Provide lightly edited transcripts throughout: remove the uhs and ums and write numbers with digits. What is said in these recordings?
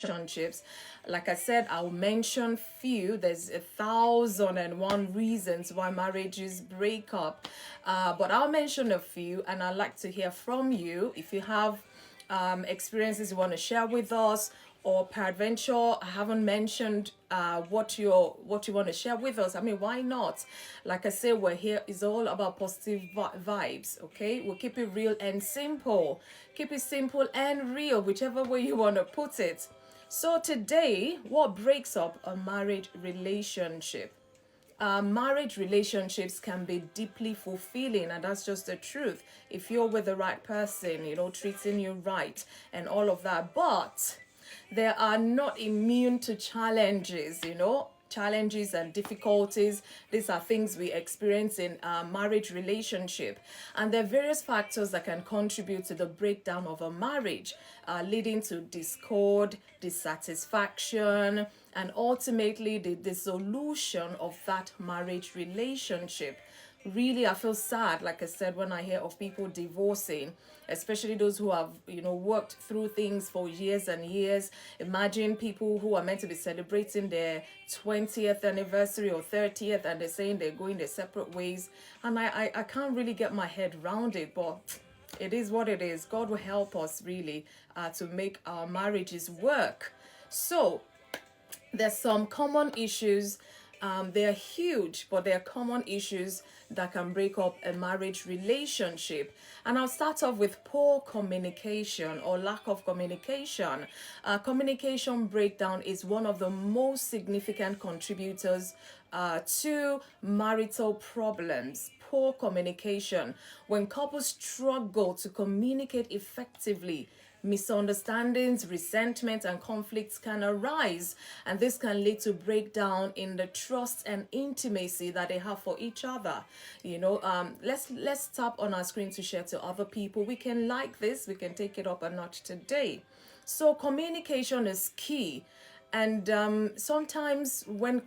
relationships. Like I said, I'll mention few. There's 1,001 reasons why marriages break up, but I'll mention a few, and I'd like to hear from you if you have experiences you want to share with us, or peradventure I haven't mentioned what you want to share with us. I mean, why not? Like I say, we're here is all about positive vibes. Okay, we'll keep it real and simple. Keep it simple and real, whichever way you want to put it. So today, what breaks up a marriage relationship? Marriage relationships can be deeply fulfilling, and that's just the truth. If you're with the right person, treating you right and all of that. But they are not immune to challenges and difficulties. These are things we experience in a marriage relationship, and there are various factors that can contribute to the breakdown of a marriage, leading to discord, dissatisfaction, and ultimately the dissolution of that marriage relationship. Really, I feel sad, like I said, when I hear of people divorcing, especially those who have worked through things for years and years. Imagine people who are meant to be celebrating their 20th anniversary or 30th, and they're saying they're going their separate ways. And I can't really get my head around it, but it is what it is. God will help us really to make our marriages work. So there's some common issues. They're huge, but they're common issues that can break up a marriage relationship. And I'll start off with poor communication or lack of communication. Communication breakdown is one of the most significant contributors to marital problems. Poor communication. When couples struggle to communicate effectively, misunderstandings, resentment, and conflicts can arise, and this can lead to breakdown in the trust and intimacy that they have for each other. Let's tap on our screen to share to other people. We can like this, we can take it up a notch today. So communication is key, and sometimes when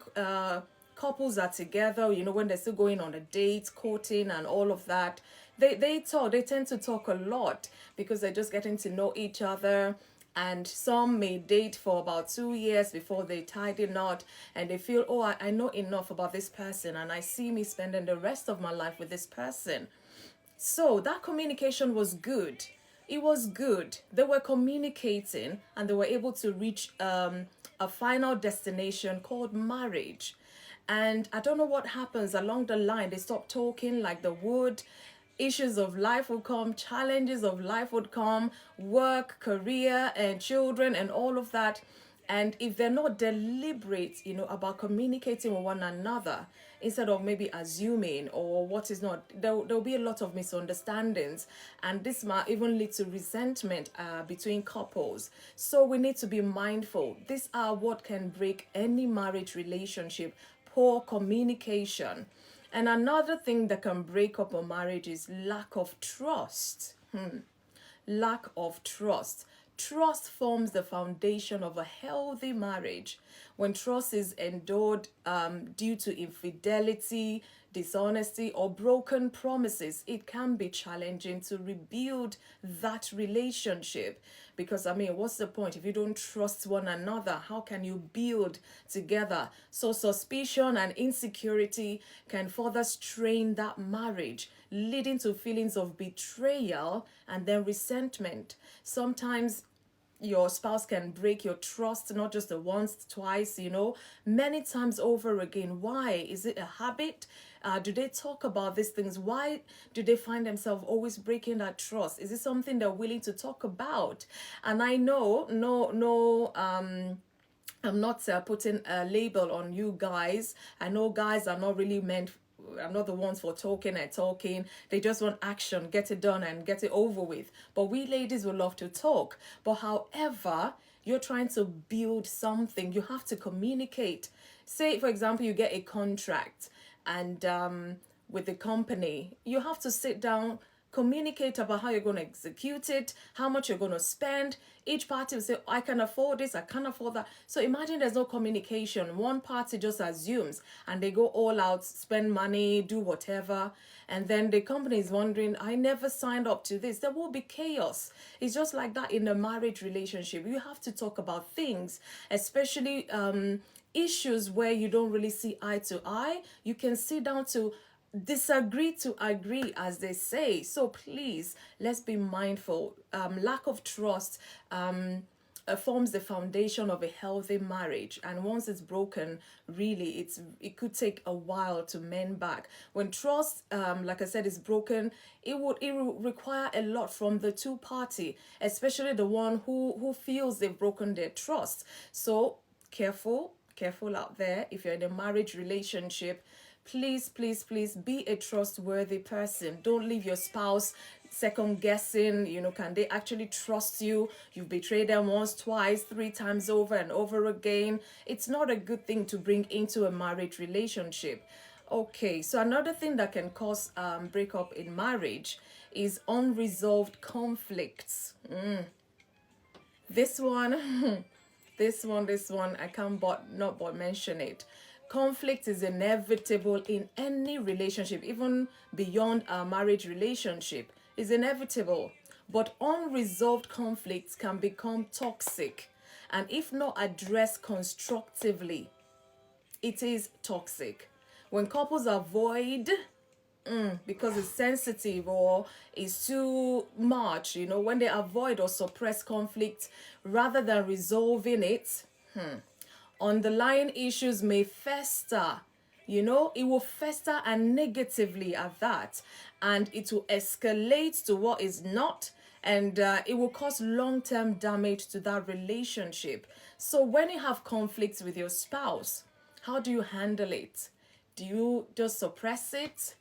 couples are together, when they're still going on a date, courting, and all of that, they tend to talk a lot because they're just getting to know each other. And some may date for about 2 years before they tie the knot, and they feel, oh, I know enough about this person, and I see me spending the rest of my life with this person. So that communication was good. It was good. They were communicating, and they were able to reach a final destination called marriage. And I don't know what happens along the line. They stop talking like they would. Issues of life would come, challenges of life would come, work, career, and children, and all of that. And if they're not deliberate, about communicating with one another, instead of maybe assuming or what is not, there'll be a lot of misunderstandings. And this might even lead to resentment between couples. So we need to be mindful. These are what can break any marriage relationship: poor communication. And another thing that can break up a marriage is lack of trust. Lack of trust. Trust forms the foundation of a healthy marriage. When trust is endured due to infidelity, dishonesty, or broken promises, it can be challenging to rebuild that relationship. Because, what's the point if you don't trust one another? How can you build together? So suspicion and insecurity can further strain that marriage, leading to feelings of betrayal and then resentment. Sometimes your spouse can break your trust, not just the once, twice, many times over again. Why? Is it a habit? Do they talk about these things? Why do they find themselves always breaking that trust? Is it something they're willing to talk about? And I know, I'm not putting a label on you guys. I know guys are not really meant, I'm not the ones for talking and talking. They just want action, get it done and get it over with. But we ladies would love to talk. But however, you're trying to build something, you have to communicate. Say, for example, you get a contract and with the company, you have to sit down, communicate about how you're going to execute it, how much you're going to spend. Each party will say, I can afford this, I can't afford that. So imagine there's no communication. One party just assumes and they go all out, spend money, do whatever. And then the company is wondering, I never signed up to this. There will be chaos. It's just like that in a marriage relationship. You have to talk about things, especially issues where you don't really see eye to eye. You can sit down to disagree to agree, as they say. So please, let's be mindful. Lack of trust forms the foundation of a healthy marriage, and once it's broken, really it could take a while to mend back. When trust, like I said, is broken, it will require a lot from the two party, especially the one who feels they've broken their trust. So careful out there. If you're in a marriage relationship, please be a trustworthy person. Don't leave your spouse second guessing, can they actually trust you? You've betrayed them once, twice, 3 times over and over again. It's not a good thing to bring into a marriage relationship. Okay, so another thing that can cause breakup in marriage is unresolved conflicts. This one this one I can't not mention it. Conflict is inevitable in any relationship, even beyond a marriage relationship. It's inevitable. But unresolved conflicts can become toxic. And if not addressed constructively, it is toxic. When couples avoid, because it's sensitive or it's too much, when they avoid or suppress conflict rather than resolving it, underlying issues may fester. It will fester, and negatively at that, and it will escalate to what is not, and it will cause long-term damage to that relationship. So when you have conflicts with your spouse, how do you handle it? Do you just suppress it?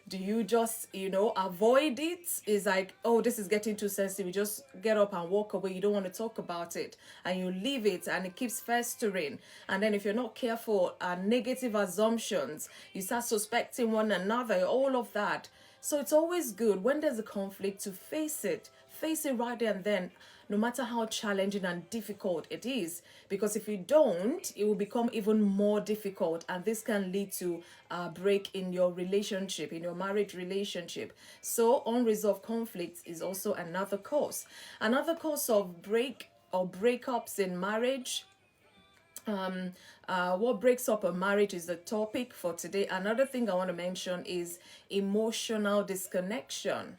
Do you just, avoid it? It's like, oh, this is getting too sensitive. You just get up and walk away. You don't want to talk about it. And you leave it and it keeps festering. And then if you're not careful, negative assumptions, you start suspecting one another, all of that. So it's always good when there's a conflict to face it. Face it right there and then, no matter how challenging and difficult it is. Because if you don't, it will become even more difficult. And this can lead to a break in your relationship, in your marriage relationship. So unresolved conflicts is also another cause. Another cause of breakups in marriage. What breaks up a marriage is the topic for today. Another thing I want to mention is emotional disconnection.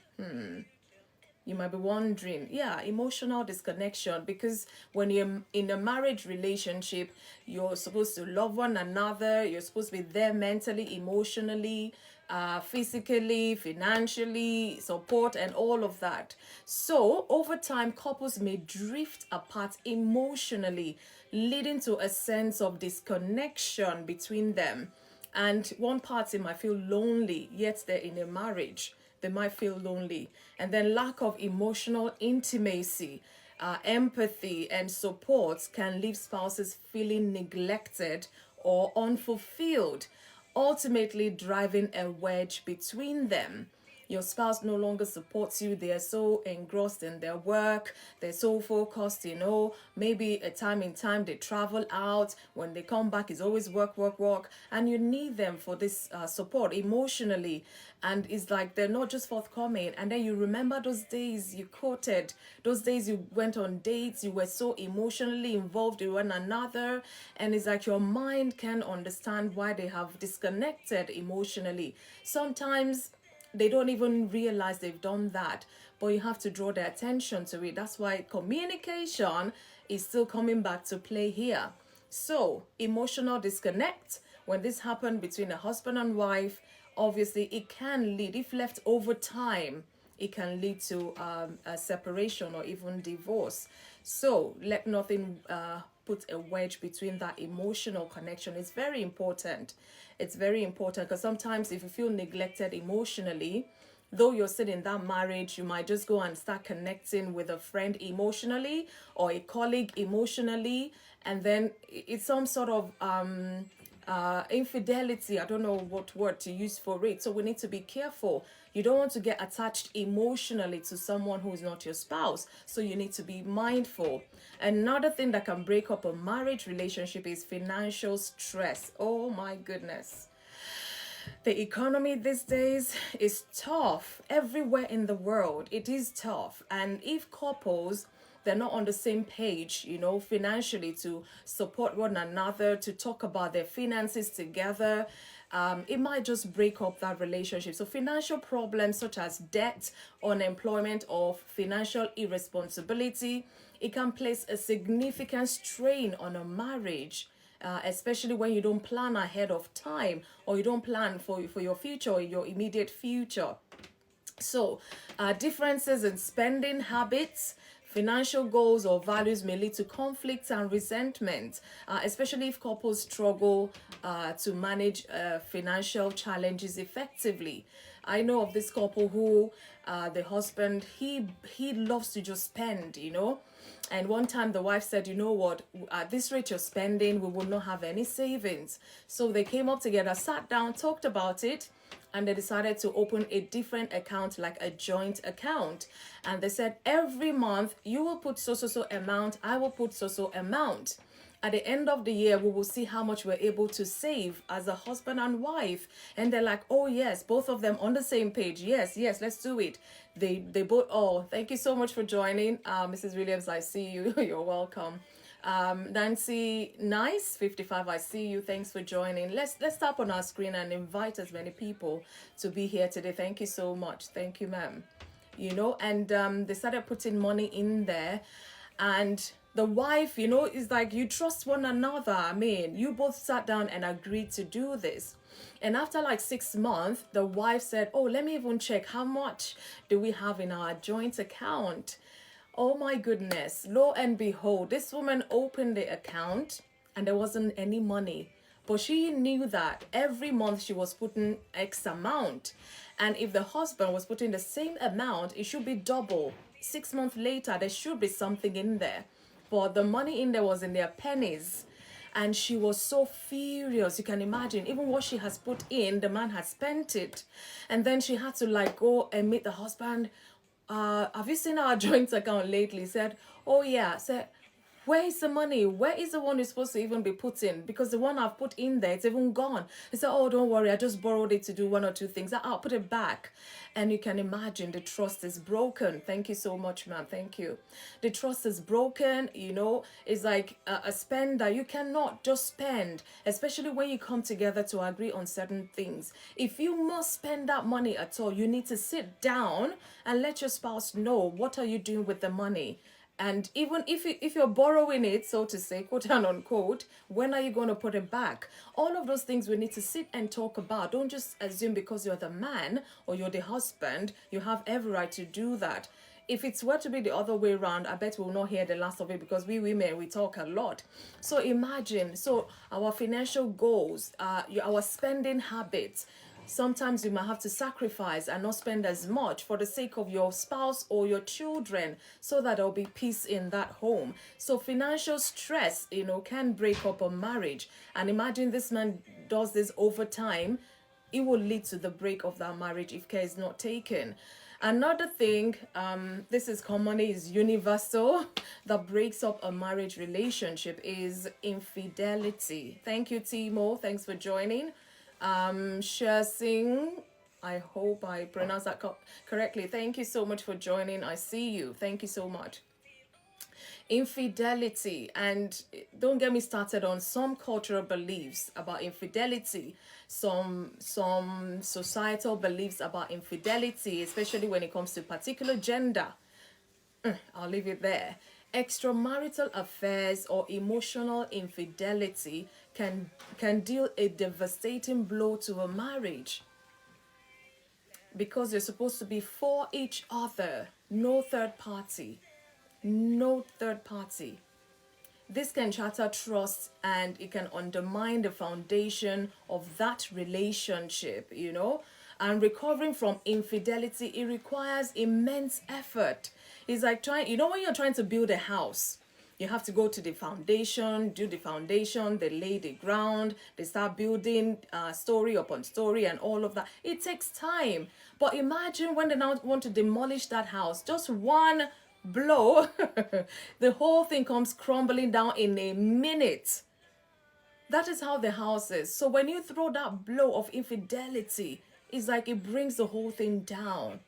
You might be wondering, emotional disconnection, because when you're in a marriage relationship, you're supposed to love one another, you're supposed to be there mentally, emotionally, physically, financially, support, and all of that. So over time, couples may drift apart emotionally, leading to a sense of disconnection between them. And one party might feel lonely, yet they're in a marriage. They might feel lonely. And then lack of emotional intimacy, empathy, and support can leave spouses feeling neglected or unfulfilled, ultimately driving a wedge between them. Your spouse no longer supports you. They are so engrossed in their work. They're so focused, maybe a time in time they travel out. When they come back, it's always work. And you need them for this support emotionally. And it's like they're not just forthcoming. And then you remember those days you courted, those days you went on dates, you were so emotionally involved in one another. And it's like your mind can understand why they have disconnected emotionally. Sometimes they don't even realize they've done that, but you have to draw their attention to it. That's why communication is still coming back to play here. So emotional disconnect, when this happened between a husband and wife, obviously it can lead, if left over time, it can lead to a separation or even divorce. So let nothing put a wedge between that emotional connection. It's very important. It's very important, because sometimes if you feel neglected emotionally, though you're still in that marriage, you might just go and start connecting with a friend emotionally or a colleague emotionally, and then it's some sort of infidelity, I don't know what word to use for it. So we need to be careful. You don't want to get attached emotionally to someone who is not your spouse. So you need to be mindful. Another thing that can break up a marriage relationship is financial stress. Oh my goodness. The economy these days is tough everywhere in the world. It is tough. And if couples, they're not on the same page, financially, to support one another, to talk about their finances together, it might just break up that relationship. So financial problems such as debt, unemployment, or financial irresponsibility, it can place a significant strain on a marriage. Especially when you don't plan ahead of time, or you don't plan for your future or your immediate future. So differences in spending habits, financial goals, or values may lead to conflicts and resentment, especially if couples struggle to manage financial challenges effectively. I know of this couple who the husband, he loves to just spend, and one time the wife said, you know what, at this rate you're spending, we will not have any savings. So they came up together, sat down, talked about it, and they decided to open a different account, like a joint account. And they said, every month you will put so amount, I will put so amount. At the end of the year, we will see how much we're able to save as a husband and wife. And they're like, oh yes, both of them on the same page. Yes, let's do it. They both, oh, thank you so much for joining. Mrs. Williams, I see you. You're welcome. Nancy Nice 55, I see you. Thanks for joining. Let's tap on our screen and invite as many people to be here today. Thank you so much. Thank you, ma'am. And they started putting money in there, and the wife, is like, you trust one another. I mean, you both sat down and agreed to do this. And after like 6 months, the wife said, oh, let me even check how much do we have in our joint account. Oh my goodness. Lo and behold, this woman opened the account and there wasn't any money. But she knew that every month she was putting X amount. And if the husband was putting the same amount, it should be double. 6 months later, there should be something in there. But the money in there was in their pennies. And she was so furious. You can imagine, even what she has put in, the man had spent it. And then she had to go and meet the husband. Have you seen our joint account lately? He said, oh yeah. Said, where is the money? Where is the one you're supposed to even be put in? Because the one I've put in there, it's even gone. He said, oh, don't worry. I just borrowed it to do 1 or 2 things. I'll put it back. And you can imagine the trust is broken. Thank you so much, ma'am. Thank you. The trust is broken. It's like a spender. You cannot just spend, especially when you come together to agree on certain things. If you must spend that money at all, you need to sit down and let your spouse know, what are you doing with the money? And even if you're borrowing it, so to say, quote and unquote, when are you going to put it back? All of those things we need to sit and talk about. Don't just assume because you're the man or you're the husband, you have every right to do that. If it's were to be the other way around, I bet we'll not hear the last of it, because we women, we talk a lot. So imagine, our financial goals, our spending habits, sometimes you might have to sacrifice and not spend as much for the sake of your spouse or your children, so that there'll be peace in that home. So financial stress, can break up a marriage. And imagine this man does this over time, it will lead to the break of that marriage if care is not taken. Another thing, this is commonly, is universal, that breaks up a marriage relationship, is infidelity. Thank you, Timo. Thanks for joining. Share Singh, I hope I pronounced that correctly. Thank you so much for joining. I see you. Thank you so much. Infidelity, and don't get me started on some cultural beliefs about infidelity, some societal beliefs about infidelity, especially when it comes to particular gender. I'll leave it there. Extramarital affairs or emotional infidelity can deal a devastating blow to a marriage, because you're supposed to be for each other, no third party. This can shatter trust, and it can undermine the foundation of that relationship, And recovering from infidelity, it requires immense effort. It's like when you're trying to build a house, You have to go to the foundation, do the foundation, they lay the ground, they start building story upon story and all of that. It takes time. But imagine when they now want to demolish that house, just one blow, the whole thing comes crumbling down in a minute. That is how the house is. So when you throw that blow of infidelity, it's like it brings the whole thing down.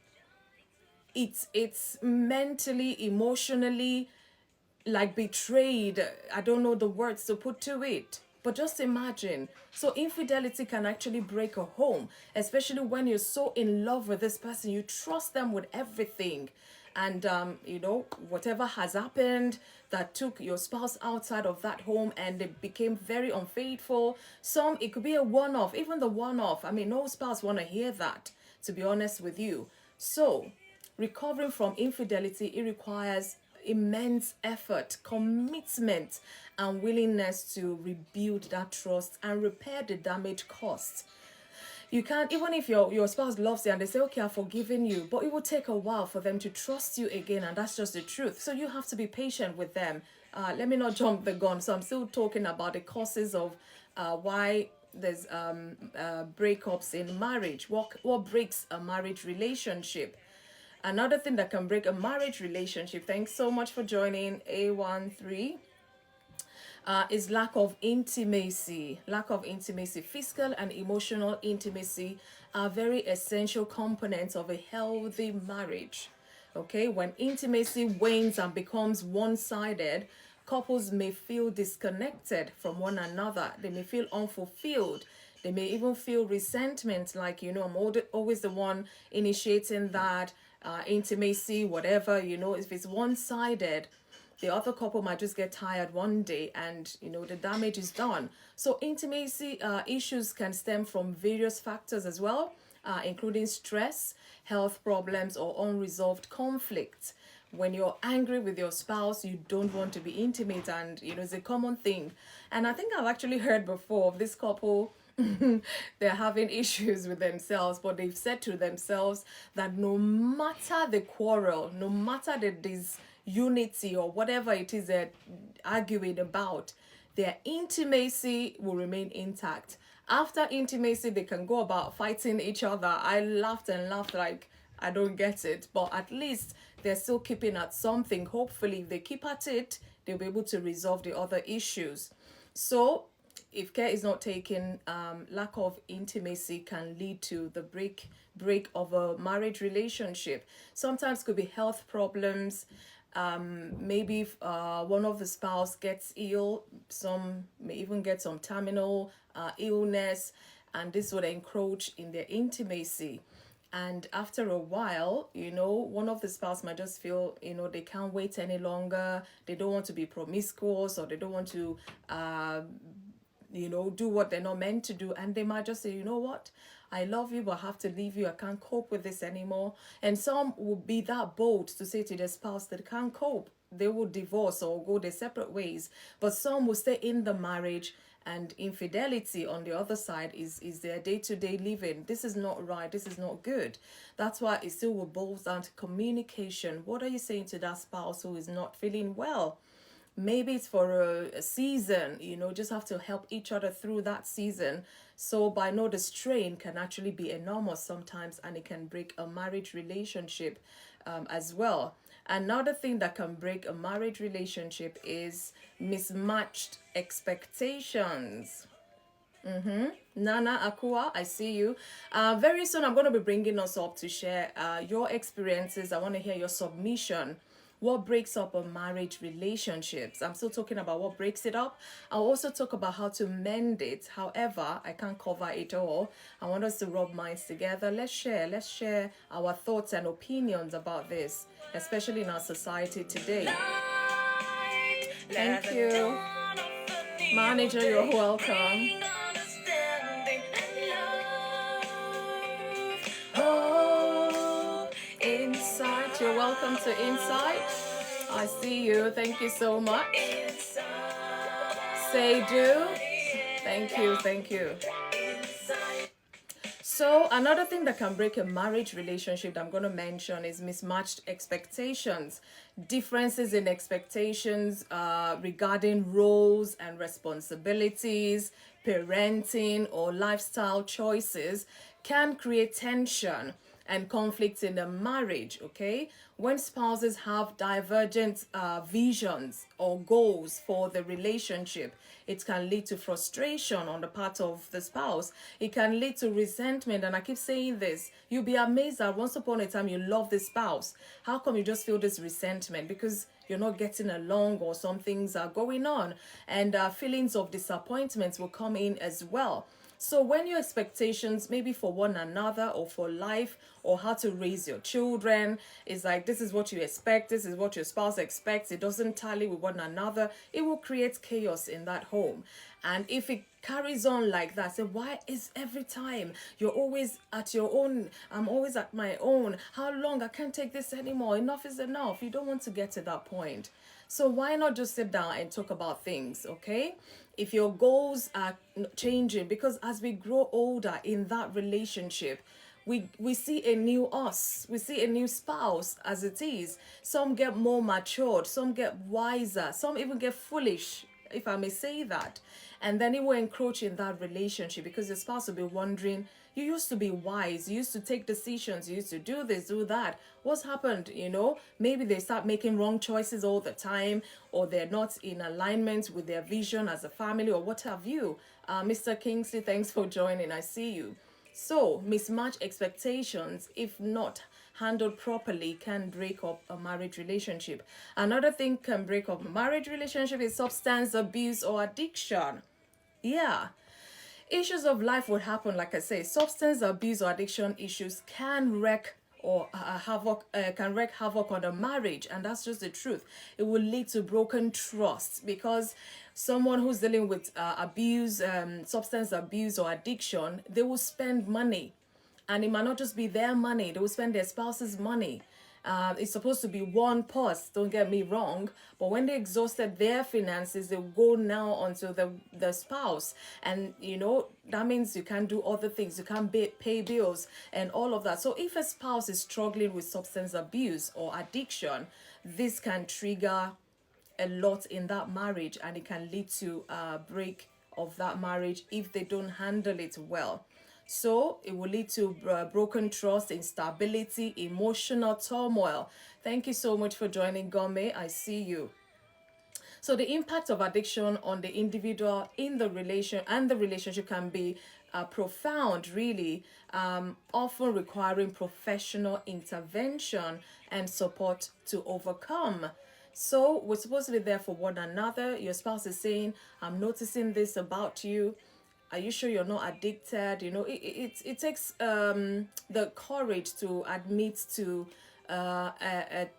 It's mentally, emotionally, like betrayed. I don't know the words to put to it. But just imagine. So infidelity can actually break a home, especially when you're so in love with this person. You trust them with everything. And, whatever has happened that took your spouse outside of that home and they became very unfaithful. Some, it could be a one-off, even the one-off. I mean, no spouse want to hear that, to be honest with you. So recovering from infidelity, it requires immense effort, commitment, and willingness to rebuild that trust and repair the damage caused. You can't, even if your spouse loves you and they say, okay, I've forgiven you, but it will take a while for them to trust you again, and that's just the truth. So you have to be patient with them. Let me not jump the gun. So I'm still talking about the causes of why there's breakups in marriage. What breaks a marriage relationship? Another thing that can break a marriage relationship, thanks so much for joining, A13, is lack of intimacy. Lack of intimacy. Physical and emotional intimacy are very essential components of a healthy marriage. Okay, when intimacy wanes and becomes one-sided, couples may feel disconnected from one another. They may feel unfulfilled. They may even feel resentment, like, I'm always the one initiating that intimacy, whatever, if it's one-sided, the other couple might just get tired one day and, the damage is done. So intimacy issues can stem from various factors as well, including stress, health problems, or unresolved conflicts. When you're angry with your spouse, you don't want to be intimate, and, it's a common thing. And I think I've actually heard before of this couple, they're having issues with themselves, but they've said to themselves that no matter the quarrel, no matter the disunity or whatever it is they're arguing about, their intimacy will remain intact. After intimacy, they can go about fighting each other. I laughed and laughed like, I don't get it, but at least they're still keeping at something. Hopefully, if they keep at it, they'll be able to resolve the other issues. So if care is not taken, lack of intimacy can lead to the break of a marriage relationship. Sometimes could be health problems. Maybe if, one of the spouse gets ill, some may even get some terminal illness, and this would encroach in their intimacy. And after a while, one of the spouse might just feel, they can't wait any longer. They don't want to be promiscuous, or they don't want to do what they're not meant to do. And they might just say, you know what? I love you, but I have to leave you. I can't cope with this anymore. And some will be that bold to say to their spouse that they can't cope. They will divorce or go their separate ways. But some will stay in the marriage, and infidelity on the other side is their day-to-day living. This is not right. This is not good. That's why it still will boil down to communication. What are you saying to that spouse who is not feeling well? Maybe it's for a season, just have to help each other through that season. So by now, the strain can actually be enormous sometimes, and it can break a marriage relationship as well. Another thing that can break a marriage relationship is mismatched expectations. Nana Akua, I see you. Very soon, I'm going to be bringing us up to share your experiences. I want to hear your submission. What breaks up a marriage relationships? I'm still talking about what breaks it up. I'll also talk about how to mend it. However, I can't cover it all. I want us to rub minds together. Let's share our thoughts and opinions about this, especially in our society today. Thank you. Manager, you're welcome. Insight, you're welcome to Insight. I see you. Thank you so much. Say do. Thank you. So another thing that can break a marriage relationship that I'm going to mention is mismatched expectations, differences in expectations regarding roles and responsibilities, parenting, or lifestyle choices can create tension and conflict in a marriage. Okay, when spouses have divergent visions or goals for the relationship, it can lead to frustration on the part of the spouse. It can lead to resentment. And I keep saying this, you'll be amazed that once upon a time you love the spouse. How come you just feel this resentment? Because you're not getting along, or some things are going on, and feelings of disappointment will come in as well. So when your expectations, maybe for one another or for life or how to raise your children, is like, this is what you expect, this is what your spouse expects, it doesn't tally with one another, it will create chaos in that home. And if it carries on like that, say, why is every time you're always at your own, I'm always at my own, how long, I can't take this anymore, enough is enough. You don't want to get to that point. So why not just sit down and talk about things, okay? If your goals are changing, because as we grow older in that relationship, we see a new us, we see a new spouse as it is. Some get more matured, some get wiser, some even get foolish, if I may say that. And then it will encroach in that relationship, because the spouse will be wondering, you used to be wise, you used to take decisions, you used to do this, do that. What's happened? Maybe they start making wrong choices all the time, or they're not in alignment with their vision as a family, or what have you. Mr. Kingsley, thanks for joining. I see you. So mismatched expectations, if not handled properly, can break up a marriage relationship. Another thing can break up a marriage relationship is substance abuse or addiction. Yeah, issues of life would happen. Like I say, substance abuse or addiction issues can wreck or can wreak havoc on a marriage, and that's just the truth. It will lead to broken trust, because someone who's dealing with substance abuse or addiction, they will spend money, and it might not just be their money, they will spend their spouse's money. It's supposed to be one purse, don't get me wrong, but when they exhausted their finances, they go now onto the spouse. And that means you can't do other things, you can't pay bills and all of that. So if a spouse is struggling with substance abuse or addiction, this can trigger a lot in that marriage, and it can lead to a break of that marriage if they don't handle it well. So it will lead to broken trust, instability, emotional turmoil. Thank you so much for joining, Gome. I see you. So the impact of addiction on the individual in the relationship can be profound, really, often requiring professional intervention and support to overcome. So we're supposed to be there for one another. Your spouse is saying, I'm noticing this about you. Are you sure you're not addicted? It takes the courage to admit to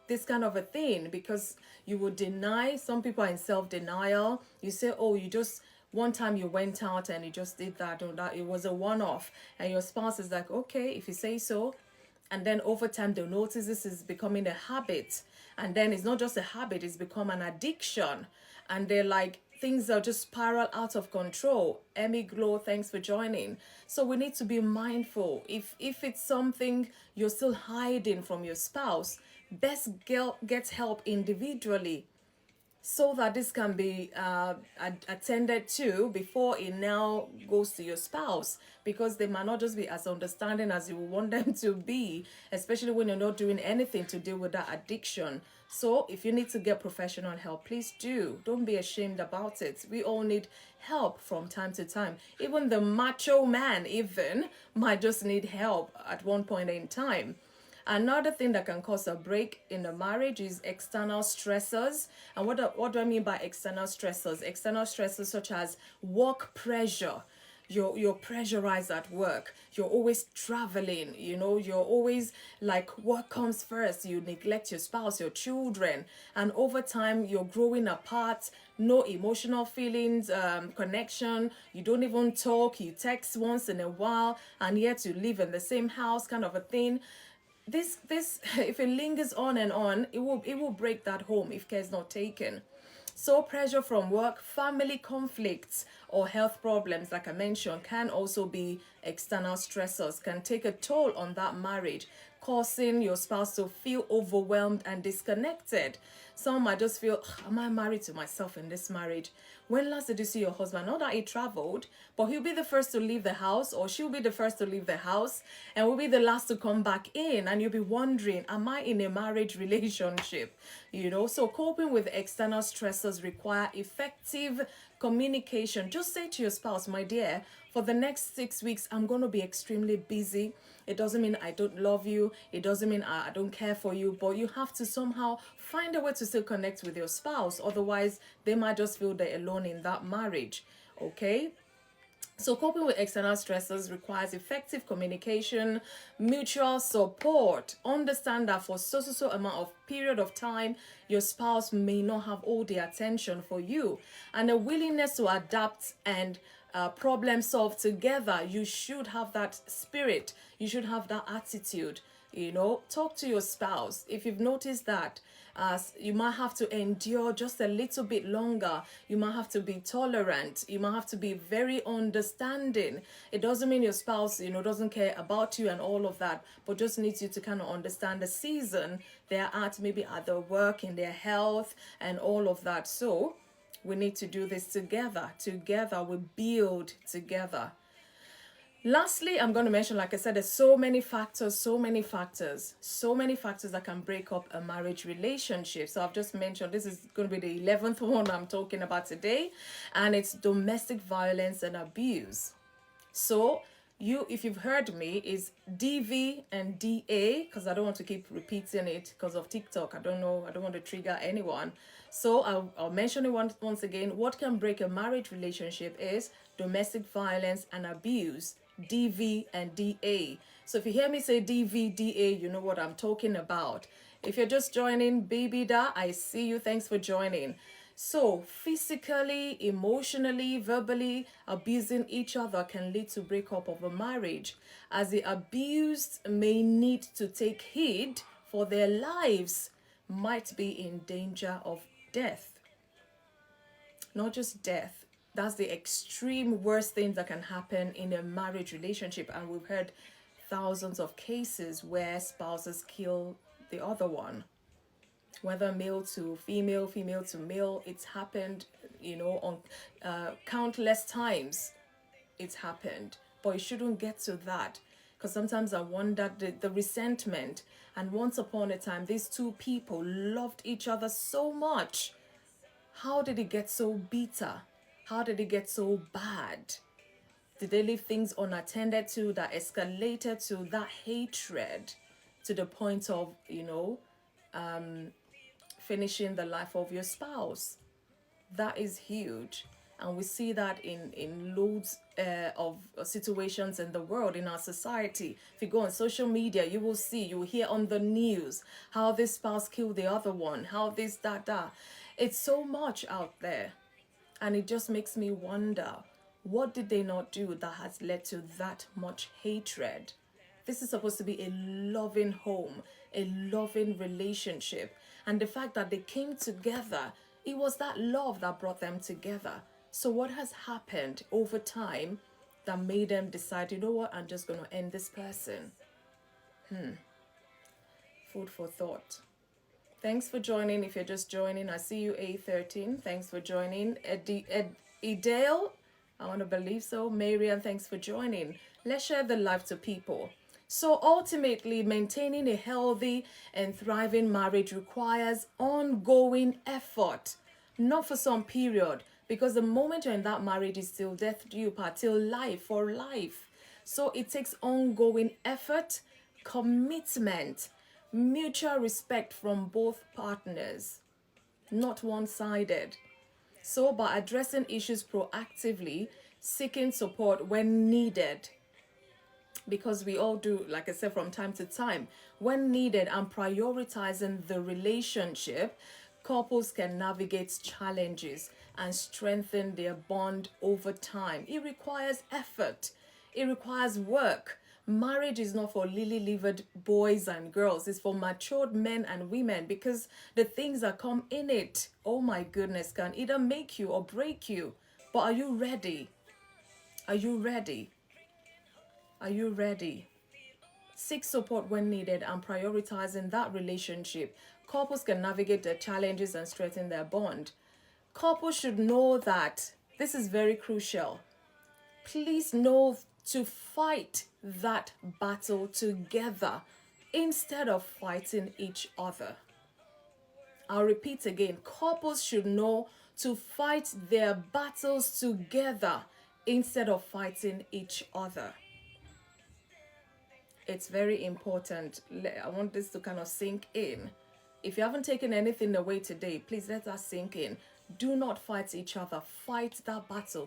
this kind of a thing, because you would deny. Some people are in self-denial. You say, oh, you just one time you went out and you just did that, or that it was a one-off, and your spouse is like, okay, if you say so. And then over time they'll notice this is becoming a habit, and then it's not just a habit, it's become an addiction, and they're like, things are just spiral out of control. Emmy Glow, thanks for joining. So we need to be mindful. If it's something you're still hiding from your spouse, best get help individually, so that this can be attended to before it now goes to your spouse, because they might not just be as understanding as you want them to be, especially when you're not doing anything to deal with that addiction. So if you need to get professional help, please do. Don't be ashamed about it. We all need help from time to time. Even the macho man even might just need help at one point in time. Another thing that can cause a break in a marriage is external stressors. And what do I mean by external stressors? External stressors such as work pressure. You're pressurized at work. You're always traveling. You're always like, work comes first. You neglect your spouse, your children, and over time you're growing apart. No emotional feelings, connection. You don't even talk. You text once in a while, and yet you live in the same house, kind of a thing. This if it lingers on and on, it will break that home if care is not taken. So pressure from work, family conflicts, or health problems, like I mentioned, can also be external stressors, can take a toll on that marriage, causing your spouse to feel overwhelmed and disconnected. Some might just feel, am I married to myself in this marriage? When last did you see your husband? Not that he traveled, but he'll be the first to leave the house, or she'll be the first to leave the house, and will be the last to come back in. And you'll be wondering, am I in a marriage relationship? So coping with external stressors require effective communication. Just say to your spouse, my dear, for the next 6 weeks, I'm going to be extremely busy. It doesn't mean I don't love you. It doesn't mean I don't care for you. But you have to somehow find a way to still connect with your spouse. Otherwise, they might just feel they're alone in that marriage. Okay? So coping with external stressors requires effective communication, mutual support. Understand that for so amount of period of time, your spouse may not have all the attention for you, and a willingness to adapt and problem solve together. You should have that spirit. You should have that attitude. Talk to your spouse. If you've noticed that you might have to endure just a little bit longer, you might have to be tolerant, you might have to be very understanding. It doesn't mean your spouse doesn't care about you and all of that, but just needs you to kind of understand the season they're at, maybe at their work, in their health, and all of that. So we need to do this together. Together we build together. Lastly, I'm going to mention, like I said, there's so many factors that can break up a marriage relationship. So I've just mentioned, this is going to be the 11th one I'm talking about today, and it's domestic violence and abuse. So if you've heard me, is DV and DA, because I don't want to keep repeating it because of TikTok. I don't want to trigger anyone. So I'll mention it once again. What can break a marriage relationship is domestic violence and abuse, DV and DA. So if you hear me say DV, DA, you know what I'm talking about. If you're just joining, baby da, I see you. Thanks for joining. So physically, emotionally, verbally abusing each other can lead to breakup of a marriage, as the abused may need to take heed for their lives might be in danger of death. Not just death. That's the extreme worst thing that can happen in a marriage relationship. And we've heard thousands of cases where spouses kill the other one. Whether male to female, female to male, it's happened, on countless times. It's happened. But it shouldn't get to that. Because sometimes I wonder the resentment. And once upon a time, these two people loved each other so much. How did it get so bitter? How did it get so bad? Did they leave things unattended to that escalated to that hatred to the point of, finishing the life of your spouse? That is huge. And we see that in loads of situations in the world, in our society. If you go on social media, you will hear on the news how this spouse killed the other one, how this, that. It's so much out there. And it just makes me wonder, what did they not do that has led to that much hatred? This is supposed to be a loving home, a loving relationship. And the fact that they came together, it was that love that brought them together. So what has happened over time that made them decide, you know what, I'm just going to end this person? Food for thought. Thanks for joining. If you're just joining, I see you, A13. Thanks for joining. Edale, I want to believe so. Marian, thanks for joining. Let's share the life to people. So ultimately, maintaining a healthy and thriving marriage requires ongoing effort, not for some period, because the moment you're in that marriage is till death do you part, till life, for life. So it takes ongoing effort, commitment, mutual respect from both partners, not one-sided. So by addressing issues proactively, seeking support when needed, because we all do, like I said, from time to time, when needed, and prioritizing the relationship, couples can navigate challenges and strengthen their bond over time. It requires effort. It requires work. Marriage is not for lily-livered boys and girls. It's for matured men and women, because the things that come in it, oh my goodness, can either make you or break you. But are you ready? Are you ready? Are you ready? Seek support when needed and prioritize in that relationship. Couples can navigate their challenges and strengthen their bond. Couples should know that this is very crucial. Please know to fight that battle together instead of fighting each other. I'll repeat again. Couples should know to fight their battles together instead of fighting each other. It's very important. I want this to kind of sink in. If you haven't taken anything away today, please let that sink in. Do not fight each other. Fight that battle